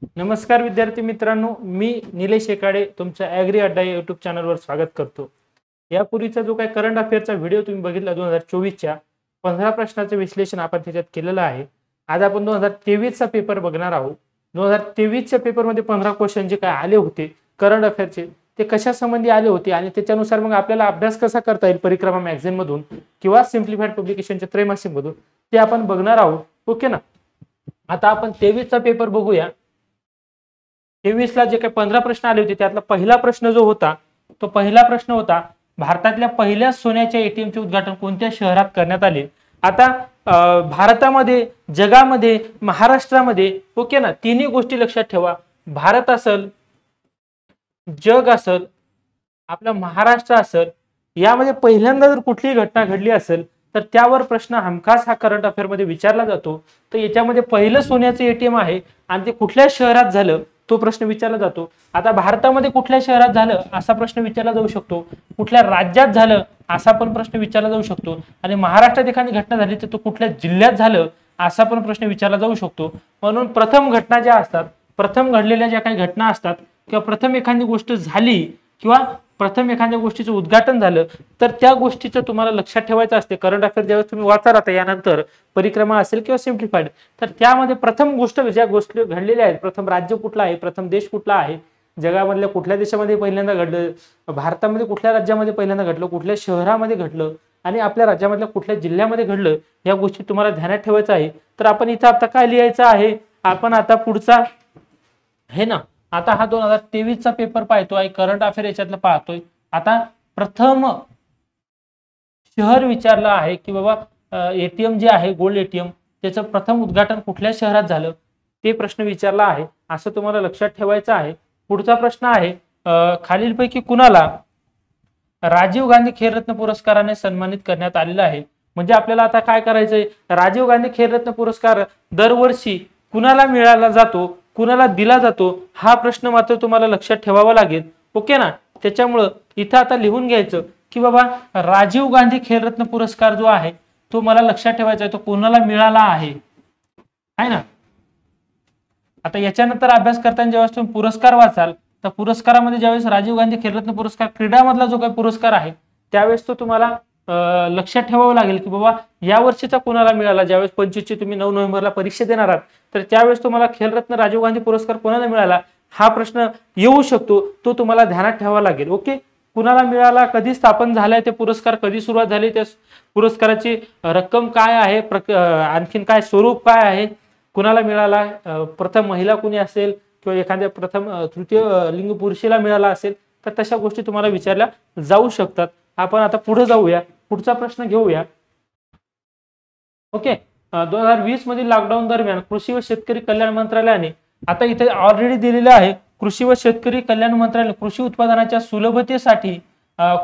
नमस्कार विद्यार्थी मित्रांनो, मी निलेश एकाडे तुमच्या ॲग्री अड्डा या यूट्यूब चॅनलवर स्वागत करतो। यापूर्वीचा जो काही करंट अफेअरचा व्हिडिओ तुम्ही बघितला 2024च्या 15 प्रश्नांचे विश्लेषण आपण त्याच्यात केलेलं आहे। आज आपण 2023 चा पेपर बघणार आहोत। 2023 च्या पेपरमध्ये 15 क्वेश्चन जे काय आले होते करंट अफेअरचे ते कशा संबंधी आले होते आणि त्याच्यानुसार मग आपल्याला अभ्यास कसा करता येईल परिक्रमा मॅगझिन मधून किंवा सिम्प्लिफाइड पब्लिकेशनच्या त्रैमासिक मधून ते आपण बघणार आहोत। ओके ना। आता आपण 23 चा पेपर बघूया। 23 ला जे काही 15 प्रश्न आले होते त्यातला पहिला प्रश्न जो होता तो पहिला प्रश्न होता भारतातल्या पहिल्या सोन्याच्या एटीएमचे उद्घाटन कोणत्या शहरात करण्यात आले। आता भारतामध्ये, जगामध्ये, महाराष्ट्रामध्ये ओके ना, तिन्ही गोष्टी लक्षात ठेवा। भारत असेल, जग असेल, आपला महाराष्ट्र असेल, यामध्ये पहिल्यांदा जर कुठली घटना घडली असेल तर त्यावर प्रश्न हमखास हा करंट अफेअर मध्ये विचारला जातो। तर याच्यामध्ये पहिलं सोन्याचं एटीएम आहे आणि ते कुठल्या शहरात झालं तो प्रश्न विचारला जातो। आता भारतामध्ये कुठल्या शहरात झालं असा प्रश्न विचारला जाऊ शकतो, कुठल्या राज्यात झालं असा पण प्रश्न विचारला जाऊ शकतो आणि महाराष्ट्रात एखादी घटना झाली तर तो कुठल्या जिल्ह्यात झालं असा पण प्रश्न विचारला जाऊ शकतो। म्हणून प्रथम घटना ज्या असतात, प्रथम घडलेल्या ज्या काही घटना असतात किंवा प्रथम एखादी गोष्ट झाली किंवा प्रथम एखाद्या गोष्टीचं उद्घाटन झालं तर त्या गोष्टीचं तुम्हाला लक्षात ठेवायचं असते। करंट अफेअर ज्यावेळेस तुम्ही वाचा आता यानंतर परिक्रमा असेल किंवा सिम्प्लिफाइड, तर त्यामध्ये प्रथम गोष्ट ज्या गोष्टी घडलेल्या आहेत, प्रथम राज्य कुठला आहे, प्रथम देश कुठला आहे, जगामधल्या कुठल्या देशामध्ये पहिल्यांदा घडलं, भारतामध्ये कुठल्या राज्यामध्ये पहिल्यांदा घडलं, कुठल्या शहरामध्ये घडलं आणि आपल्या राज्यामधल्या कुठल्या जिल्ह्यामध्ये घडलं, या गोष्टी तुम्हाला ध्यानात ठेवायचं आहे। तर आपण इथं आता काय लिहायचं आहे, आपण आता पुढचा हे ना, आता हा 2023 चा पेपर पाहतोय, करंट अफेअर याच्यातलं पाहतोय। आता प्रथम शहर विचारलं आहे की बाबा एटीएम जे आहे गोल्ड एटीएम त्याचं प्रथम उद्घाटन कुठल्या शहरात झालं ते प्रश्न विचारला आहे, असं तुम्हाला लक्षात ठेवायचं आहे। पुढचा प्रश्न आहे खालीलपैकी कुणाला राजीव गांधी खेलरत्न पुरस्काराने सन्मानित करण्यात आलेला आहे। म्हणजे आपल्याला आता काय करायचंय, राजीव गांधी खेलरत्न पुरस्कार दरवर्षी कुणाला मिळाला जातो, कुणाला दिला जातो हा प्रश्न मात्र तुम्हाला लक्षात ठेवावा लागेल। ओके ना। त्याच्यामुळे इथं आता लिहून घ्यायचं की बाबा राजीव गांधी खेलरत्न पुरस्कार जो आहे तो मला लक्षात ठेवायचा आहे, तो कोणाला मिळाला आहे ना। आता याच्यानंतर अभ्यास करताना ज्यावेळेस तुम्ही पुरस्कार वाचाल तर पुरस्कारामध्ये ज्यावेळेस राजीव गांधी खेलरत्न पुरस्कार क्रीडामधला जो काही पुरस्कार आहे त्यावेळेस तो तुम्हाला लक्षात ठेवावं लागेल की बाबा या वर्षीचा कोणाला मिळाला। ज्यावेळेस 25 ची तुम्ही 9 नोव्हेंबरला परीक्षा देणार आहात तर त्यावेळेस तुम्हाला खेलरत्न राजीव गांधी पुरस्कार कोणाला मिळाला हा प्रश्न येऊ शकतो, तो तुम्हाला ध्यानात ठेवावा लागेल। ओके, कुणाला मिळाला, कधी स्थापन झालाय ते पुरस्कार, कधी सुरुवात झाली, त्या पुरस्काराची रक्कम काय आहे, आणखीन काय स्वरूप काय आहे, कुणाला मिळाला, प्रथम महिला कुणी असेल किंवा एखाद्या प्रथम तृतीय लिंग पुरुषाला मिळाला असेल तर तशा गोष्टी तुम्हाला विचारल्या जाऊ शकतात। आपण आता पुढे जाऊया, पुढचा प्रश्न घेऊया। ओके, 2020 मधील लॉकडाऊन दरम्यान कृषी व शेतकरी कल्याण मंत्रालयाने, आता इथे ऑलरेडी दिलेलं आहे, कृषी व शेतकरी कल्याण मंत्रालयाने कृषी उत्पादनाच्या सुलभतेसाठी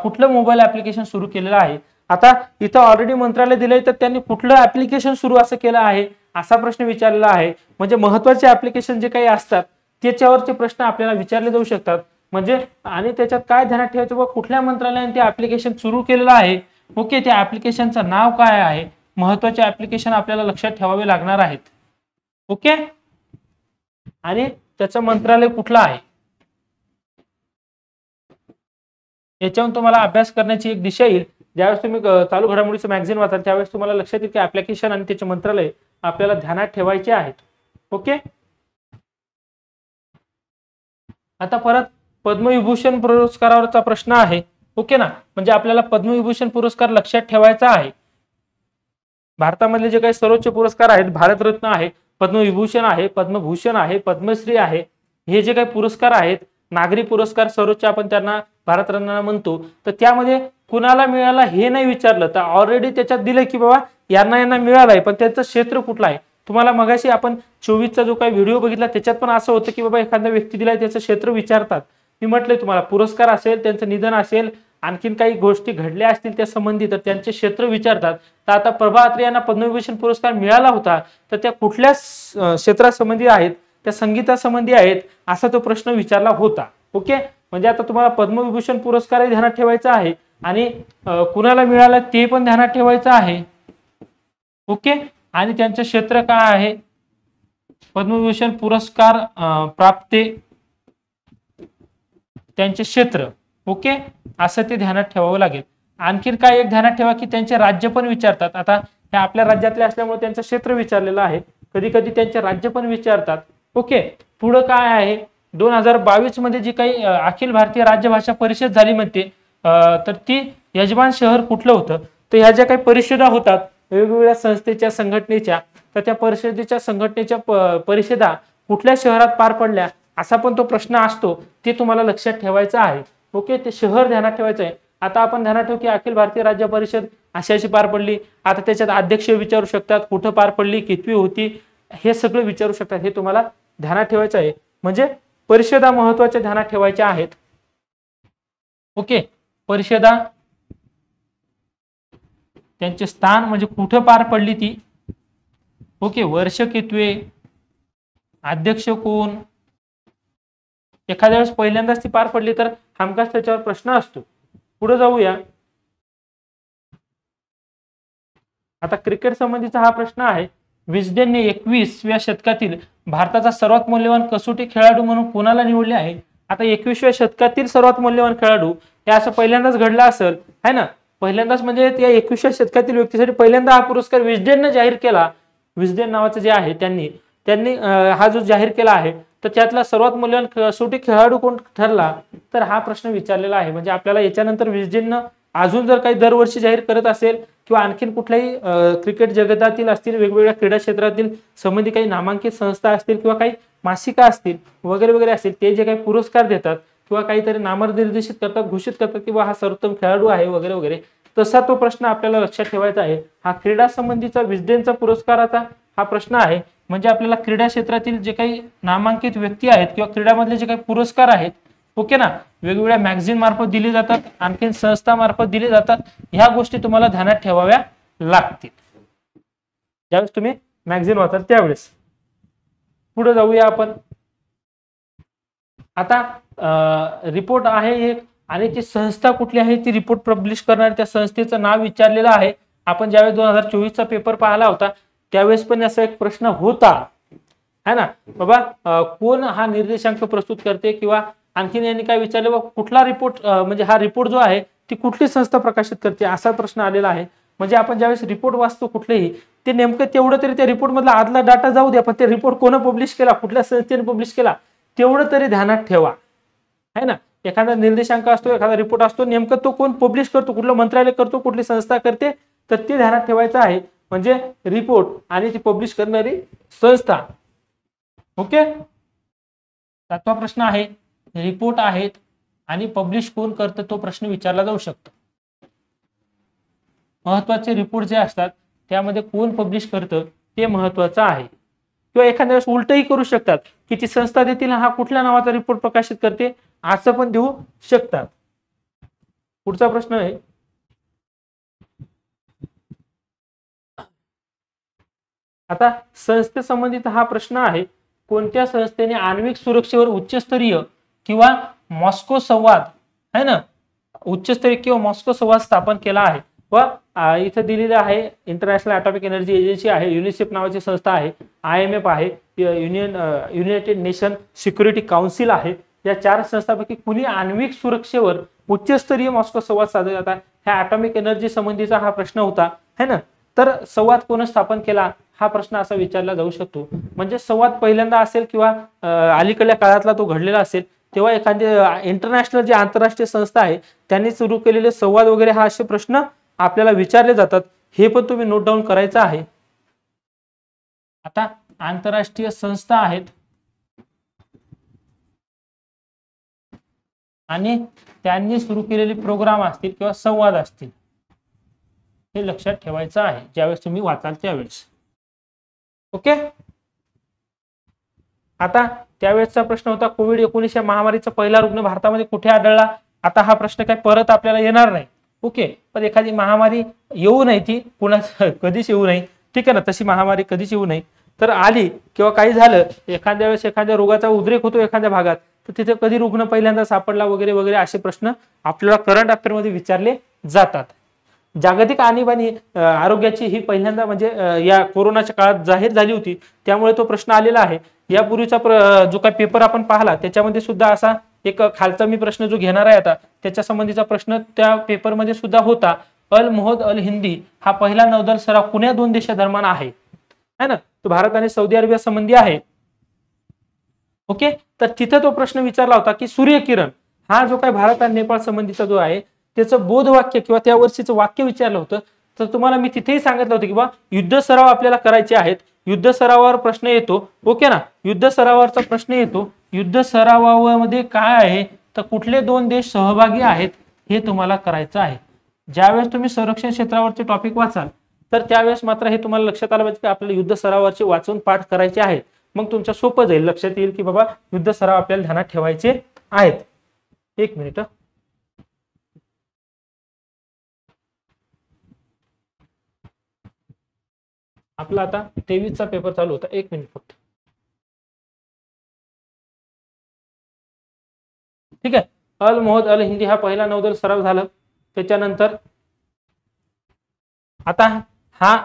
कुठलं मोबाईल ऍप्लिकेशन सुरू केलेलं आहे। आता इथं ऑलरेडी मंत्रालय दिलंय तर त्यांनी कुठलं ऍप्लिकेशन सुरू असं केलं आहे असा प्रश्न विचारलेला आहे। म्हणजे महत्त्वाचे ऍप्लिकेशन जे काही असतात त्याच्यावरचे प्रश्न आपल्याला विचारले जाऊ शकतात। म्हणजे आणि त्याच्यात काय ध्यानात ठेवायचं, कुठल्या मंत्रालयाने ते ऍप्लिकेशन सुरू केलेलं आहे, ओके, त्या ऍप्लिकेशनचं नाव काय आहे, महत्त्वाचे ऍप्लिकेशन आपल्याला लक्षात ठेवावे लागणार आहेत। ओके, आणि त्याचं मंत्रालय कुठलं आहे याच्यावरून तुम्हाला अभ्यास करण्याची एक दिशा येईल। ज्यावेळेस तुम्ही चालू घडामोडीचं मॅगझिन वाचाल त्यावेळेस तुम्हाला लक्षात येईल की ऍप्लिकेशन आणि त्याचे मंत्रालय आपल्याला ध्यानात ठेवायचे आहेत। ओके, आता परत पद्मविभूषण पुरस्कारावरचा प्रश्न आहे। ओके ना, म्हणजे आपल्याला पद्मविभूषण पुरस्कार लक्षात ठेवायचा आहे। भारतामधले जे काही सर्वोच्च पुरस्कार आहेत, भारतरत्न आहे, पद्मविभूषण आहे, पद्मभूषण आहे, पद्मश्री आहे, हे जे काही पुरस्कार आहेत, नागरी पुरस्कार सर्वोच्च आपण त्यांना भारतरत्न म्हणतो, तर त्यामध्ये कुणाला मिळाला हे नाही विचारलं तर ऑलरेडी त्याच्यात दिलं की बाबा यांना मिळालाय, पण त्याचं क्षेत्र कुठलं आहे। तुम्हाला मगाशी आपण 24 चा जो काही व्हिडिओ बघितला त्याच्यात पण असं होतं की बाबा एखाद्या व्यक्ती दिलाय त्याचं क्षेत्र विचारतात। मी म्हटलंय तुम्हाला पुरस्कार असेल, त्यांचं निधन असेल, आणखीन काही गोष्टी घडल्या असतील त्या संबंधित तर त्यांचे क्षेत्र विचारतात। तर आता प्रभा अत्रे यांना पद्मविभूषण पुरस्कार मिळाला होता तर त्या कुठल्या क्षेत्रासंबंधी आहेत, त्या संगीतासंबंधी आहेत असा तो प्रश्न विचारला होता। ओके, म्हणजे आता तुम्हाला पद्मविभूषण पुरस्कारही ध्यानात ठेवायचा आहे आणि कुणाला मिळाला ते पण ध्यानात ठेवायचं आहे। ओके, आणि त्यांचं क्षेत्र काय आहे पद्मविभूषण पुरस्कार प्राप्ते त्यांचे क्षेत्र, ओके, असं ते ध्यानात ठेवावं लागेल. आणखीन काय एक ध्यानात ठेवा की त्यांचे राज्य पण विचारतात. आता हे आपल्या राज्यातले असल्यामुळे त्यांचं क्षेत्र विचारलेलं आहे, कधी कधी त्यांचे राज्य पण विचारतात. ओके, पुढं काय आहे, 2022 मध्ये जी काही अखिल भारतीय राज्यभाषा परिषद झाली म्हणते, तर ती यजमान शहर कुठलं होतं. तर ह्या ज्या काही परिषदा होतात वेगवेगळ्या संस्थेच्या संघटनेच्या, तर त्या परिषदेच्या संघटनेच्या परिषदा कुठल्या शहरात पार पडल्या असा पण तो प्रश्न असतो, ते तुम्हाला लक्षात ठेवायचं आहे. ओके, ते शहर ध्यानात ठेवायचं आहे. आता आपण ध्यानात ठेवू की अखिल भारतीय राज्य परिषद अशी पार पडली. आता त्याच्यात अध्यक्ष विचारू शकतात, कुठं पार पडली, कितवी होती, हे सगळं विचारू शकतात. हे तुम्हाला ध्यानात ठेवायचं आहे. म्हणजे परिषदा महत्वाच्या ध्यानात ठेवायच्या आहेत. ओके, परिषदा त्यांचे स्थान म्हणजे कुठं पार पडली ती, ओके, वर्ष कितवे, अध्यक्ष कोण, एखाद्या वेळेस पहिल्यांदाच ती पार पडली तर हमखास त्याच्यावर प्रश्न असतो. पुढे जाऊया. आता क्रिकेट संबंधीचा हा प्रश्न आहे. विस्डेनने 21व्या शतकातील भारताचा सर्वात मौल्यवान कसोटी खेळाडू म्हणून कोणाला निवडले आहे. आता 21व्या शतकातील सर्वात मौल्यवान खेळाडू हे असं पहिल्यांदाच घडलं असेल, है ना. पहिल्यांदाच म्हणजे त्या 21व्या शतकातील व्यक्तीसाठी पहिल्यांदा हा पुरस्कार विस्डेनने जाहीर केला. विस्डेन नावाचं जे आहे त्यांनी हा जो जाहीर केला आहे, तर त्यातला सर्वात मौल्यवान कसोटी खेळाडू कोण ठरला, तर हा प्रश्न विचारलेला आहे. म्हणजे आपल्याला याच्यानंतर विस्डेननं अजून जर काही दरवर्षी जाहीर करत असेल किंवा आणखीन कुठल्याही क्रिकेट जगतातील असतील, वेगवेगळ्या क्रीडा क्षेत्रातील संबंधी काही नामांकित संस्था असतील किंवा काही मासिका असतील वगैरे वगैरे असतील, ते जे काही पुरस्कार देतात किंवा काहीतरी नामनिर्देशित करतात, घोषित करतात किंवा हा सर्वोत्तम खेळाडू आहे वगैरे वगैरे, तसा तो प्रश्न आपल्याला लक्षात ठेवायचा आहे. हा क्रीडा संबंधीचा विस्डेनचा पुरस्काराचा हा प्रश्न आहे. म्हणजे आपल्याला क्रीडा क्षेत्रातील जे काही नामांकित व्यक्ती आहेत किंवा क्रीडामधले जे काही पुरस्कार आहेत, ओके ना, वेगवेगळ्या मॅगझिन मार्फत दिले जातात, आणखीन संस्था मार्फत दिले जातात, ह्या गोष्टी तुम्हाला ध्यानात ठेवाव्या लागतील ज्यावेळेस तुम्ही मॅगझिन वाचाल त्यावेळेस. पुढे जाऊया आपण. आता रिपोर्ट आहे एक, आणि ती संस्था कुठली आहे, ती रिपोर्ट पब्लिश करणार, त्या संस्थेचं नाव विचारलेलं आहे. आपण ज्यावेळेस 2024चा पेपर पाहिला होता त्यावेळेस पण असा एक प्रश्न होता, है ना बाबा, कोण हा निर्देशांक प्रस्तुत करते, किंवा आणखीन यांनी काय विचारले, बाबा कुठला रिपोर्ट, म्हणजे हा रिपोर्ट जो आहे ती कुठली संस्था प्रकाशित करते, असा प्रश्न आलेला आहे. म्हणजे आपण ज्यावेळेस रिपोर्ट वाचतो कुठलेही, ते नेमकं तेवढं तरी त्या रिपोर्ट मधला आदला डाटा जाऊ द्या, पण ते रिपोर्ट कोण पब्लिश केला, कुठल्या संस्थेने पब्लिश केला, तेवढं तरी ध्यानात ठेवा, है ना. एखादा निर्देशांक असतो, एखादा रिपोर्ट असतो, नेमकं तो कोण पब्लिश करतो, कुठलं मंत्रालय करतो, कुठली संस्था करते, तर ते ध्यानात ठेवायचं आहे. म्हणजे रिपोर्ट आणि ती पब्लिश करणारी संस्था. ओके, 7वा प्रश्न आहे, रिपोर्ट आहेत आणि पब्लिश कोण करतं, तो प्रश्न विचारला जाऊ शकतो. महत्वाचे रिपोर्ट जे असतात त्यामध्ये कोण पब्लिश करतं ते महत्वाचं आहे. किंवा एखाद्या वेळेस उलटही करू शकतात की ती संस्था देतील हा कुठल्या नावाचा रिपोर्ट प्रकाशित करते, असं पण देऊ शकतात. पुढचा प्रश्न आहे, आता संस्थेसंबंधित हा प्रश्न आहे, कोणत्या संस्थेने आण्विक सुरक्षेवर उच्चस्तरीय किंवा मॉस्को संवाद, है ना, उच्चस्तरीय किंवा मॉस्को संवाद स्थापन केला आहे. व इथं दिलेलं आहे इंटरनॅशनल ॲटॉमिक एनर्जी एजन्सी आहे, युनिसेफ नावाची संस्था आहे, IMF आहे, युनायटेड नेशन सिक्युरिटी काउन्सिल आहे. या 4 संस्थांपैकी कुणी आण्विक सुरक्षेवर उच्चस्तरीय मॉस्को संवाद साधला जाता, ह्या ॲटॉमिक एनर्जी संबंधीचा हा प्रश्न होता, है ना. तर संवाद कोण स्थापन केला हा प्रश्न असा विचारला जाऊ शकतो. म्हणजे संवाद पहिल्यांदा असेल किंवा अलीकडल्या काळातला तो घडलेला असेल, तेव्हा एखादी इंटरनॅशनल जी आंतरराष्ट्रीय संस्था आहे त्यांनी सुरू केलेले संवाद वगैरे हा असे प्रश्न आपल्याला विचारले जातात. हे पण तुम्ही नोट डाऊन करायचं आहे. आता आंतरराष्ट्रीय संस्था आहेत आणि त्यांनी सुरू केलेले प्रोग्राम असतील किंवा संवाद असतील, हे लक्षात ठेवायचं आहे ज्यावेळेस तुम्ही वाचाल त्यावेळेस. ओके, आता त्यावेळेसचा प्रश्न होता कोविड-19 महामारीचा पहिला रुग्ण भारतामध्ये कुठे आढळला. आता हा प्रश्न काय परत आपल्याला येणार नाही. ओके, पण एखादी महामारी येऊ नये, ती पुन्हा कधीच येऊ नये, ठीक आहे ना, तशी महामारी कधीच येऊ नये. तर आली किंवा काही झालं, एखाद्या वेळेस एखाद्या रोगाचा उद्रेक होतो एखाद्या भागात, तर तिथे कधी रुग्ण पहिल्यांदा सापडला वगैरे वगैरे असे प्रश्न आपल्याला करंट अफेअर मध्ये विचारले जातात. जागतिक आणीबाणी आरोग्याची ही पहिल्यांदा म्हणजे या कोरोनाच्या काळात जाहीर झाली होती, त्यामुळे तो प्रश्न आलेला आहे. यापूर्वीचा जो काही पेपर आपण पाहिला त्याच्यामध्ये सुद्धा असा एक खालचा मी प्रश्न जो घेणार आहे आता त्याच्या संबंधीचा प्रश्न त्या पेपरमध्ये सुद्धा होता. अल मोहद अल हिंदी हा पहिला नौदल सराव कोण्या दोन देशादरम्यान आहे ना, तो भारत आणि सौदी अरेबिया संबंधी आहे. ओके, तर तिथे तो प्रश्न विचारला होता की सूर्यकिरण हा जो काही भारत आणि नेपाळ संबंधीचा जो आहे त्याचं बोधवाक्य किंवा त्या वर्षीचं वाक्य विचारलं होतं. तर तुम्हाला मी तिथेही सांगितलं होतं की बा युद्ध सराव आपल्याला करायचे आहेत, युद्ध सरावावर प्रश्न येतो. ओके ना, युद्ध सरावावरचा प्रश्न येतो. युद्ध सरावामध्ये काय आहे तर कुठले दोन देश सहभागी आहेत हे तुम्हाला करायचं आहे. ज्यावेळेस तुम्ही संरक्षण क्षेत्रावरचे टॉपिक वाचाल तर त्यावेळेस मात्र हे तुम्हाला लक्षात आलं पाहिजे की आपल्याला युद्ध सरावावरचे वाचून पाठ करायचे आहेत. मग तुमच्या सोपं जाईल, लक्षात येईल की बाबा युद्ध सराव आपल्याला ध्यानात ठेवायचे आहेत. एक मिनिट, आपला आता 23चा पेपर चालू होता. एक मिनिट फक्त. ठीक आहे, अल मोहद अल हिंदी हा पहिला नौदल सराव झाला. त्याच्यानंतर आता हा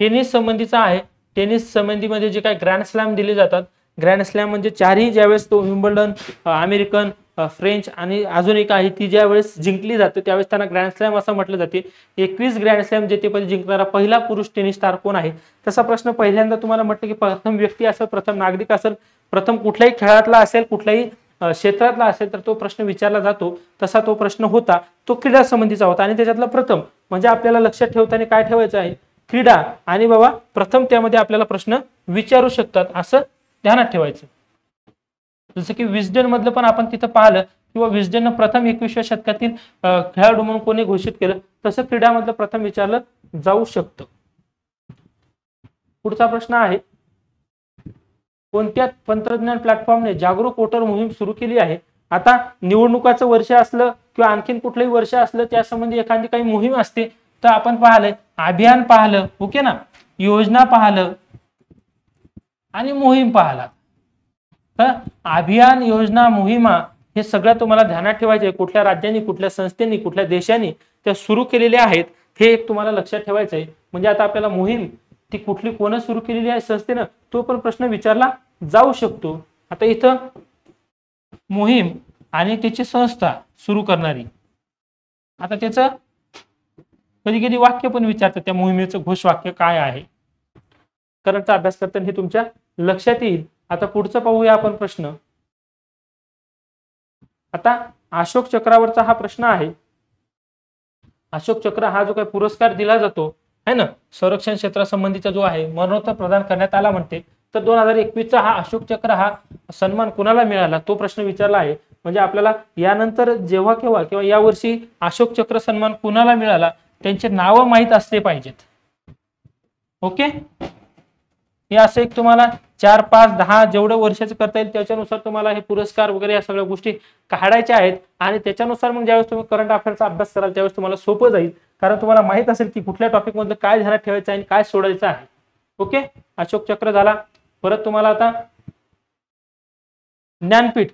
टेनिस संबंधीचा आहे. टेनिस संबंधीमध्ये जे काही ग्रँड स्लॅम दिले जातात, ग्रँड स्लॅम म्हणजे चारही ज्यावेळेस तो विम्बल्डन, अमेरिकन, फ्रेंच आणि अजून एक आहे ती ज्यावेळेस जिंकली जाते त्यावेळेस त्यांना ग्रँड स्लॅम असं म्हटलं जाते. 21 ग्रँड स्लॅम जेतेपदी जिंकणारा पहिला पुरुष टेनिस स्टार कोण आहे. तसा प्रश्न पहिल्यांदा तुम्हाला म्हटलं की प्रथम व्यक्ती असेल, प्रथम नागरिक असेल, प्रथम कुठल्याही खेळातला असेल, कुठल्याही क्षेत्रातला असेल तर तो प्रश्न विचारला जातो. तसा तो प्रश्न होता, तो क्रीडा संबंधीचा होता आणि त्याच्यातला प्रथम म्हणजे आपल्याला लक्षात ठेवताना काय ठेवायचं आहे, क्रीडा आणि बाबा प्रथम त्यामध्ये आपल्याला प्रश्न विचारू शकतात असं ध्यानात ठेवायचं. जसं की विस्डन मधलं पण आपण तिथं पाहिलं किंवा विस्डननं प्रथम 21व्या शतकातील खेळाडू म्हणून कोणी घोषित केलं, तसं क्रीडामधलं प्रथम विचारलं जाऊ शकतं. पुढचा प्रश्न आहे, कोणत्या तंत्रज्ञान प्लॅटफॉर्मने जागरूक वोटर मोहीम सुरू केली आहे. आता निवडणुकाचं वर्ष असलं किंवा आणखीन कुठलंही वर्ष असलं त्यासंबंधी एखादी काही मोहीम असते तर आपण पाहिलंय, अभियान पाहिलं, ओके ना, योजना पाहिलं आणि मोहीम पाहिला. तर अभियान, योजना, मोहिमा हे सगळं तुम्हाला ध्यानात ठेवायचे. कुठल्या राज्यांनी, कुठल्या संस्थेनी, कुठल्या देशांनी त्या सुरू केलेल्या आहेत हे एक तुम्हाला लक्षात ठेवायचं आहे. म्हणजे आता आपल्याला मोहीम ती कुठली कोण सुरू केलेली आहे संस्थेनं तो पण प्रश्न विचारला जाऊ शकतो. आता इथं मोहीम आणि त्याची संस्था सुरू करणारी, आता त्याचं कधी कधी वाक्य पण विचारतात, त्या मोहिमेचं घोषवाक्य काय आहे. करंटचा अभ्यास करताना हे तुमच्या लक्षात येईल. आता पुढचं पाहूया आपण प्रश्न. आता अशोक चक्रावरचा हा प्रश्न आहे. अशोक चक्र हा जो काही पुरस्कार दिला जातो है ना संरक्षण क्षेत्रासंबंधीचा जो आहे मरणोत्तर प्रदान करण्यात आला म्हणते. तर 2021चा हा अशोक चक्र हा सन्मान कुणाला मिळाला तो प्रश्न विचारला आहे. म्हणजे आपल्याला यानंतर जेव्हा केव्हा किंवा यावर्षी अशोक चक्र सन्मान कुणाला मिळाला त्यांचे नाव माहीत असले पाहिजेत. ओके, हे असं एक तुम्हाला 4, 5, 10 जेवढं वर्षाचं करता येईल त्याच्यानुसार तुम्हाला हे पुरस्कार वगैरे या सगळ्या गोष्टी काढायच्या आहेत. आणि त्याच्यानुसार मग ज्यावेळेस तुम्ही करंट अफेअरचा अभ्यास कराल त्यावेळेस तुम्हाला सोपं जाईल, कारण तुम्हाला माहित असेल की कुठल्या टॉपिक मधलं काय ध्यानात ठेवायचं आहे आणि काय सोडायचं आहे. ओके, अशोक चक्र झाला. परत तुम्हाला आता ज्ञानपीठ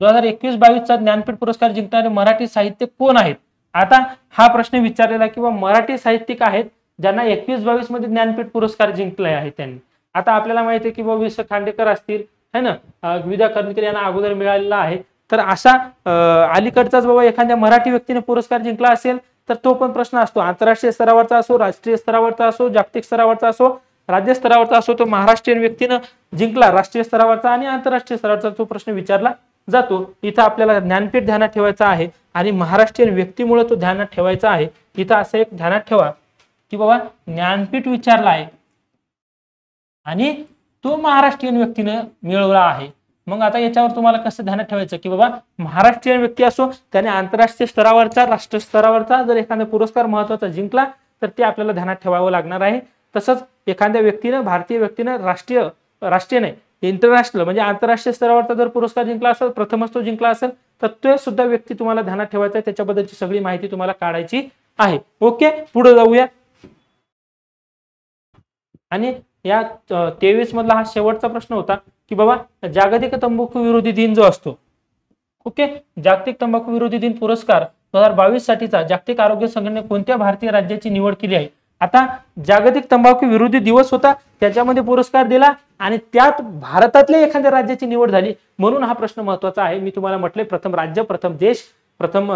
2021-22चा ज्ञानपीठ पुरस्कार जिंकणारे मराठी साहित्यिक कोण आहेत. आता हा प्रश्न विचारलेला किंवा मराठी साहित्यिक आहेत ज्यांना 21-22 मध्ये ज्ञानपीठ पुरस्कार जिंकले आहे त्यांनी. आता आपल्याला माहिती आहे की बाबा वि.स. खांडेकर असतील है ना, विद्या कर्णिकर यांना अगोदर मिळालेला आहे. तर असा अलीकडचाच बाबा एखाद्या मराठी व्यक्तीने पुरस्कार जिंकला असेल तर तो पण प्रश्न असतो. आंतरराष्ट्रीय स्तरावरचा असो, राष्ट्रीय स्तरावरचा असो, जागतिक स्तरावरचा असो, राज्य स्तरावरचा असो, तो महाराष्ट्रीयन व्यक्तीनं जिंकला राष्ट्रीय स्तरावरचा आणि आंतरराष्ट्रीय स्तरावरचा तो प्रश्न विचारला जातो. इथं आपल्याला ज्ञानपीठ ध्यानात ठेवायचा आहे आणि महाराष्ट्रीयन व्यक्तीमुळे तो ध्यानात ठेवायचा आहे. इथं असं एक ध्यानात ठेवा की बाबा ज्ञानपीठ विचारला आहे आणि तो महाराष्ट्रीयन व्यक्तीने मिळवला आहे. मग आता याच्यावर तुम्हाला कसं ध्यानात ठेवायचं की बाबा महाराष्ट्रीयन व्यक्ती असो त्याने आंतरराष्ट्रीय स्तरावरचा, राष्ट्रीय स्तरावरचा जर एखादा पुरस्कार महत्वाचा जिंकला तर ते आपल्याला ध्यानात ठेवावं लागणार आहे. तसंच एखाद्या व्यक्तीनं, भारतीय व्यक्तीनं राष्ट्रीय नाही इंटरनॅशनल म्हणजे आंतरराष्ट्रीय स्तरावरचा जर पुरस्कार जिंकला असेल, प्रथमच तो जिंकला असेल तर तो सुद्धा व्यक्ती तुम्हाला ध्यानात ठेवायचा आहे. त्याच्याबद्दलची सगळी माहिती तुम्हाला काढायची आहे. ओके, पुढे जाऊया. आणि या 23 मधला हा शेवटचा प्रश्न होता की बाबा जागतिक तंबाखू विरोधी दिन जो असतो, ओके, जागतिक तंबाखू विरोधी दिन पुरस्कार 2022 साठीचा जागतिक आरोग्य संघटनेने कोणत्या भारतीय राज्याची निवड केली आहे? आता जागतिक तंबाखू विरोधी दिवस होता, त्याच्यामध्ये पुरस्कार दिला आणि त्यात भारतातल्या एखाद्या राज्याची निवड झाली, म्हणून हा प्रश्न महत्वाचा आहे. मी तुम्हाला म्हटले प्रथम राज्य, प्रथम देश, प्रथम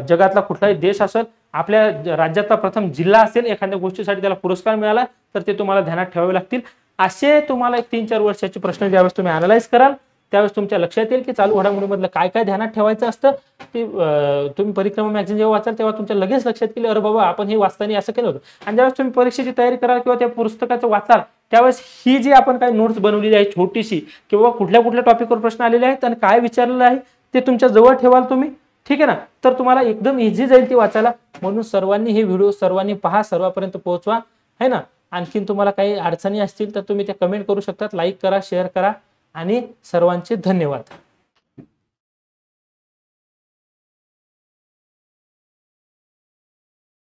जगातला कुठलाही देश असेल, आपल्या राज्यातला प्रथम जिल्हा असेल, एखाद्या गोष्टीसाठी त्याला पुरस्कार मिळाला तर ते तुम्हाला ध्यानात ठेवावे लागतील. असे तुम्हाला एक 3-4 वर्षाचे प्रश्न ज्यावेळेस तुम्ही अनालाइज कराल त्यावेळेस तुमच्या लक्षात येईल की चालू घडामोडीमधलं काय काय ध्यानात ठेवायचं असतं. ते तुम्ही परिक्रमा मॅगझिन जेव्हा वाचाल तेव्हा तुमच्या लगेच लक्षात येईल, अरे बाबा आपण हे वाचताना असं केलं होतं. आणि ज्यावेळेस तुम्ही परीक्षेची तयारी कराल किंवा त्या पुस्तकाचं वाचाल त्यावेळेस ही जी आपण काही नोट्स बनवलेली आहे छोटीशी, किंवा कुठल्या कुठल्या टॉपिकवर प्रश्न आलेले आहेत आणि काय विचारलेलं आहे ते तुमच्या जवळ ठेवाल तुम्ही, ठीक आहे ना, तर तुम्हाला एकदम इझी जाईल ती वाचायला. म्हणून सर्वांनी हे व्हिडिओ सर्वांनी पहा, सर्वांपर्यंत पोहोचवा, है ना. आणखीन तुम्हाला काही अडचणी असतील तर तुम्ही त्या कमेंट करू शकतात, लाईक करा, शेअर करा आणि सर्वांचे धन्यवाद.